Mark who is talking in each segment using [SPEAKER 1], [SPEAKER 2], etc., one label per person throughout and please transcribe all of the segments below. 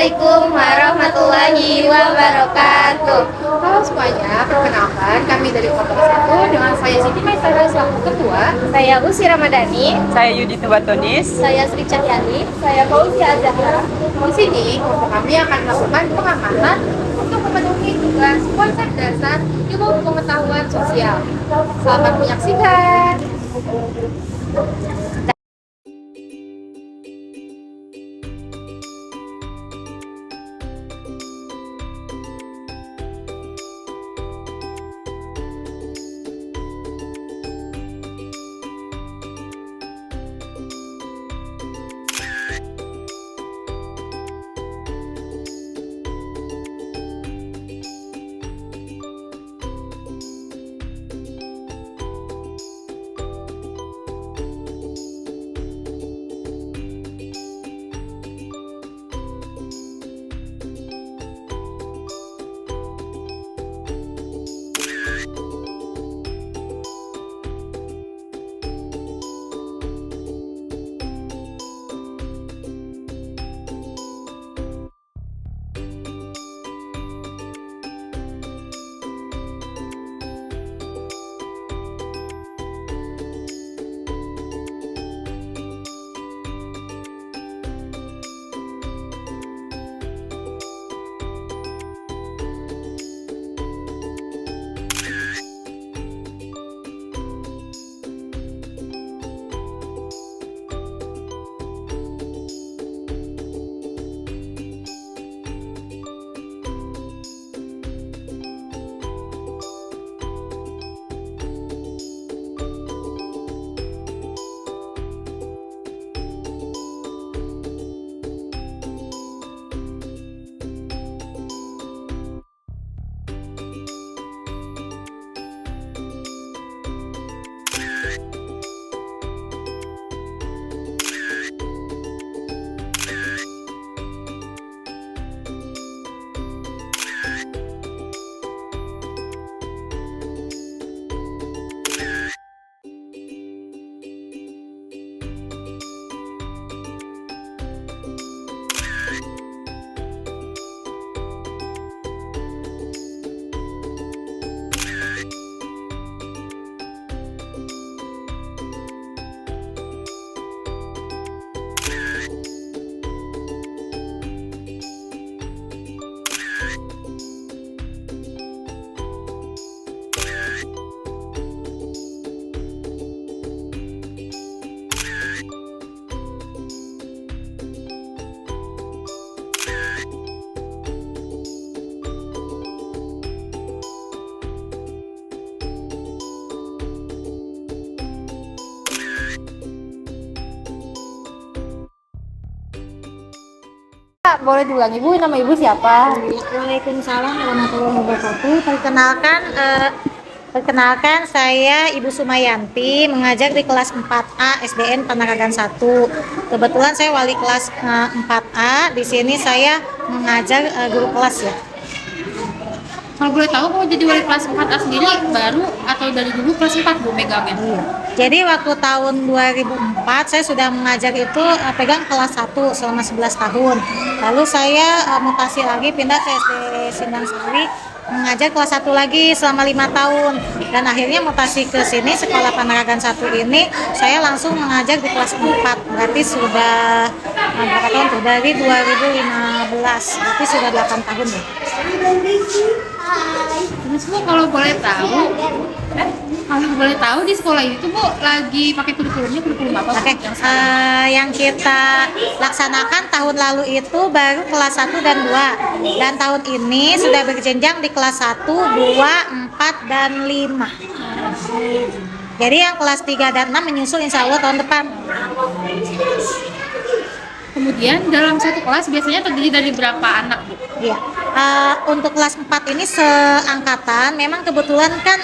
[SPEAKER 1] Assalamualaikum warahmatullahi wabarakatuh. Halo semuanya, perkenalkan kami dari Kota Satu dengan saya Siti Maisara selaku ketua.
[SPEAKER 2] Saya Usi Ramadhani.
[SPEAKER 3] Saya Yudi Tubatonis.
[SPEAKER 2] Saya Sri Cahyani.
[SPEAKER 1] Saya Fauzia Zahra. Di sini kelompok kami akan melakukan pengamatan untuk memenuhi tugas konsep dasar ilmu pengetahuan sosial. Selamat menyaksikan.
[SPEAKER 2] Boleh diulangi, Bu, nama Ibu siapa?
[SPEAKER 4] Waalaikumsalam warahmatullahi wabarakatuh. Perkenalkan saya Ibu Sumayanti, mengajar di kelas 4A SDN Panaragan 1. Kebetulan saya wali kelas 4A. Di sini saya mengajar guru kelas ya.
[SPEAKER 1] Kalau boleh tahu, mau jadi wali kelas 4A sendiri baru atau dari dulu kelas 4 Bu megangnya?
[SPEAKER 4] Jadi waktu tahun 2004 saya sudah mengajar itu pegang kelas 1 selama 11 tahun. Lalu saya mutasi lagi pindah ke SD Sindang Sari, mengajar kelas 1 lagi selama 5 tahun. Dan akhirnya mutasi ke sini sekolah Panaragan 1 ini saya langsung mengajar di kelas 4. Berarti sudah berapa tahun tuh? Dari 2015. Berarti sudah 8 tahun ya.
[SPEAKER 1] Terus Bu, kalau boleh tahu di sekolah ini tuh Bu lagi pakai kurikulum apa?
[SPEAKER 4] Oke, yang kita laksanakan tahun lalu itu baru kelas 1 dan 2. Dan tahun ini sudah berjenjang di kelas 1, 2, 4, dan 5. Jadi yang kelas 3 dan 6 menyusul insya Allah tahun depan.
[SPEAKER 1] Kemudian dalam satu kelas biasanya terdiri dari berapa anak Bu?
[SPEAKER 4] Iya. Untuk kelas 4 ini seangkatan, memang kebetulan kan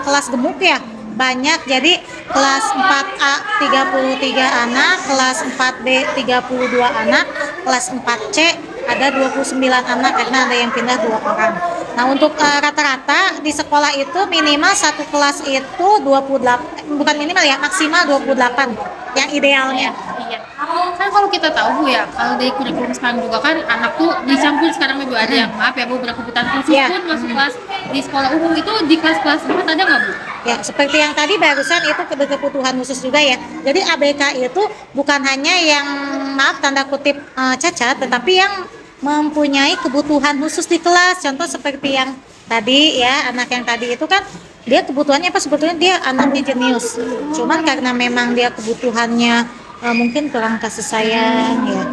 [SPEAKER 4] kelas gemuk ya, banyak. Jadi kelas 4A 33 anak, kelas 4B 32 anak, kelas 4C ada 29 anak karena ada yang pindah 2 orang. Nah, untuk rata-rata di sekolah itu minimal satu kelas itu 28, bukan minimal ya, maksimal 28 yang idealnya.
[SPEAKER 1] Iya. Kan kalau kita tahu Bu ya, kalau dari kurikulum sekarang juga kan anak tuh dicampur sekarang Bu, ada yang maaf ya Bu berkebutuhan khusus
[SPEAKER 4] Iya.
[SPEAKER 1] pun masuk kelas di sekolah umum itu di kelas-kelas 4 ada nggak Bu?
[SPEAKER 4] Ya, seperti yang tadi barusan itu kebutuhan khusus juga ya. Jadi ABK itu bukan hanya yang maaf tanda kutip cacat, tetapi yang mempunyai kebutuhan khusus di kelas. Contoh seperti yang tadi ya, anak yang tadi itu kan dia kebutuhannya apa, sebetulnya dia anaknya jenius. Cuman karena memang dia kebutuhannya mungkin kurang kasih sayang ya,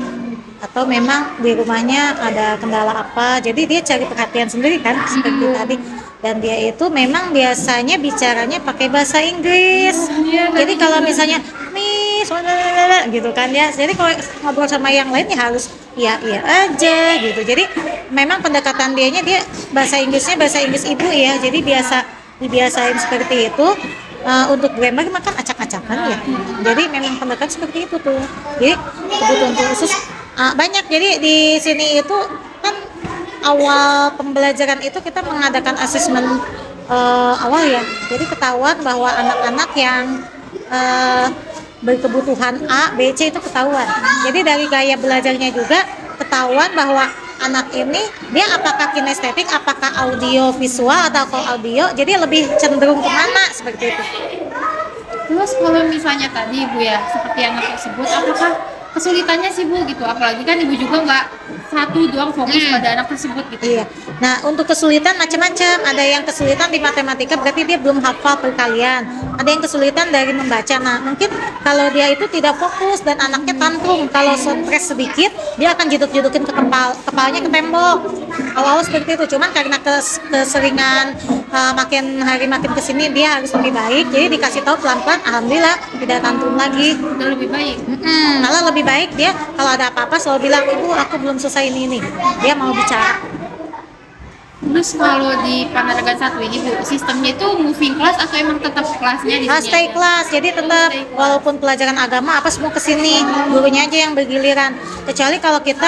[SPEAKER 4] atau memang di rumahnya ada kendala apa, jadi dia cari perhatian sendiri kan seperti tadi. Dan dia itu memang biasanya bicaranya pakai bahasa Inggris. Jadi kalau misalnya Miss gitu kan ya, jadi kalau ngobrol sama yang lain ya harus iya aja gitu. Jadi memang pendekatan dia bahasa Inggrisnya bahasa Inggris ibu ya, jadi dibiasain seperti itu. Untuk grammar makan acak-acakan ya, jadi memang pendekatan seperti itu tuh. Jadi kebutuhan khusus banyak. Jadi di sini itu kan awal pembelajaran itu kita mengadakan asesmen awal ya, jadi ketahuan bahwa anak-anak yang berkebutuhan A, B, C itu ketahuan. Jadi dari gaya belajarnya juga ketahuan bahwa anak ini dia apakah kinestetik, apakah audio visual atau audio, jadi lebih cenderung kemana seperti itu.
[SPEAKER 1] Terus kalau misalnya tadi Bu ya, seperti anak tersebut, apakah kesulitannya sih Bu gitu? Apalagi kan Ibu juga nggak satu doang fokus pada anak tersebut gitu.
[SPEAKER 4] Iya. Nah, untuk kesulitan macam-macam. Ada yang kesulitan di matematika berarti dia belum hafal perkalian. Ada yang kesulitan dari membaca. Nah, mungkin kalau dia itu tidak fokus dan anaknya tantrum, kalau stres sedikit dia akan jeduk-jedukin ke kepalanya ke tembok. Awal-awal seperti itu. Cuman karena keseringan makin hari makin kesini dia harus lebih baik. Jadi dikasih tahu pelan-pelan, alhamdulillah tidak tantrum lagi.
[SPEAKER 1] Udah lebih baik.
[SPEAKER 4] Malah lebih baik dia kalau ada apa-apa selalu bilang, ibu aku belum selesai ini. Dia mau bicara.
[SPEAKER 1] Terus kalau di Panaragan 1 ini Bu, sistemnya itu moving class atau emang tetap kelasnya di sini?
[SPEAKER 4] Stay
[SPEAKER 1] aja?
[SPEAKER 4] class, jadi tetap walaupun pelajaran agama apa semua kesini, gurunya aja yang bergiliran. Kecuali kalau kita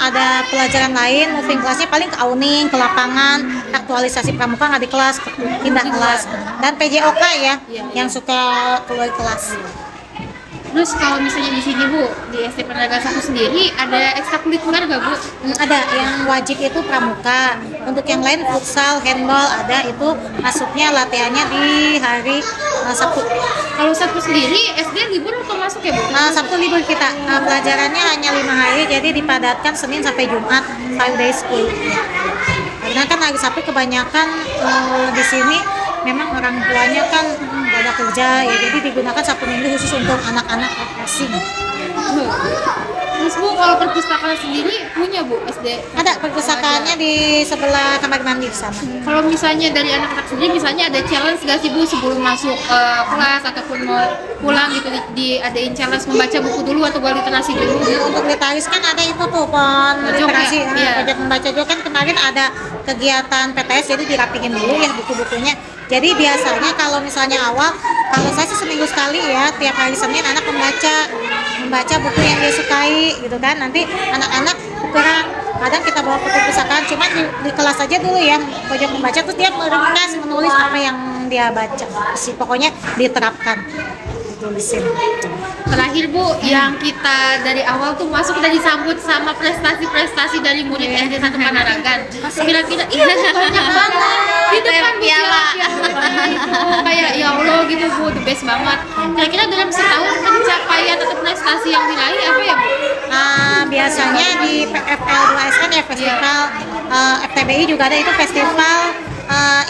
[SPEAKER 4] ada pelajaran lain, moving classnya paling ke Auning, ke lapangan, aktualisasi pramuka nggak di kelas, pindah kelas. Dan PJOK ya, yang suka keluar kelas.
[SPEAKER 1] Terus kalau misalnya di sini Bu, di SD Panaragan 1 sendiri ada ekstrakurikuler nggak Bu?
[SPEAKER 4] Ada yang wajib itu pramuka. Untuk yang lain futsal, handball ada, itu masuknya latihannya di hari Sabtu.
[SPEAKER 1] Kalau Sabtu sendiri SD libur atau masuk ya Bu?
[SPEAKER 4] Sabtu libur kita. Pelajarannya hanya 5 hari, jadi dipadatkan Senin sampai Jumat, 5 days school. Karena kan hari Sabtu kebanyakan di sini memang orang tuanya kan ada kerja ya, jadi digunakan Sabtu Minggu khusus untuk anak-anak refreshing.
[SPEAKER 1] Terus Bu, kalau perpustakaan sendiri punya Bu SD?
[SPEAKER 4] Ada perpustakaannya di sebelah kamar mandi di sana.
[SPEAKER 1] Kalau misalnya dari anak-anak sendiri, misalnya ada challenge gak sih Bu sebelum masuk kelas ataupun mau pulang gitu, diadain challenge membaca buku dulu atau buat literasi dulu?
[SPEAKER 4] Untuk literis kan ada itu tuh pon literasi, pojok membaca juga kan kemarin ada kegiatan PTS, jadi dirapihin dulu ya buku-bukunya. Jadi biasanya kalau misalnya awal, kalau saya sih seminggu sekali ya, tiap hari Senin anak membaca buku yang dia sukai gitu kan. Nanti anak-anak ukuran, kadang kita bawa ke perpustakaan, cuma di kelas aja dulu ya pojok membaca, terus dia meringkas menulis apa yang dia baca sih, pokoknya diterapkan tulisin.
[SPEAKER 1] Terakhir Bu, yang kita dari awal tuh masuk udah disambut sama prestasi-prestasi dari murid SD 1 Panaragan. Kira-kira iya banyak banget di depan piala gitu. Kayak ya Allah gitu Bu, the best banget. Kira-kira dalam setahun pencapaian atau prestasi yang diraih apa ya Bu?
[SPEAKER 4] Biasanya di PFL 2S kan ya festival, FTBI juga ada itu festival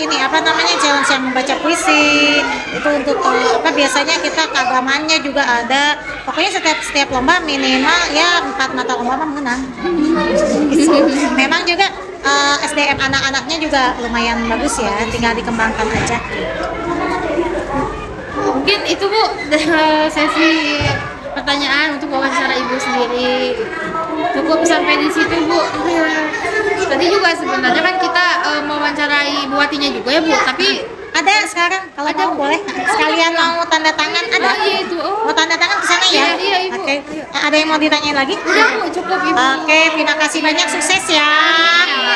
[SPEAKER 4] ini apa namanya, challenge yang membaca puisi itu untuk biasanya kita keagamannya juga ada. Pokoknya setiap lomba minimal ya 4 mata lomba menang. Memang juga SDM anak-anaknya juga lumayan bagus ya, tinggal dikembangkan aja.
[SPEAKER 1] Mungkin itu Bu sesi pertanyaan untuk wawancara Ibu sendiri. Cukup sampai di situ Bu. Tadi juga sebenarnya kan kita mewawancarai Bu Watinya juga ya Bu, tapi
[SPEAKER 4] ada sekarang kalau mau boleh sekalian mau tanda tangan ada.
[SPEAKER 1] Iya itu.
[SPEAKER 4] Mau tanda tangan ke sana ya.
[SPEAKER 1] Iya, Ibu.
[SPEAKER 4] Oke. Ada yang mau ditanyain lagi?
[SPEAKER 1] Udah Bu, cukup Ibu.
[SPEAKER 4] Oke, terima kasih banyak, sukses ya.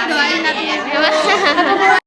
[SPEAKER 1] Doain nanti ya.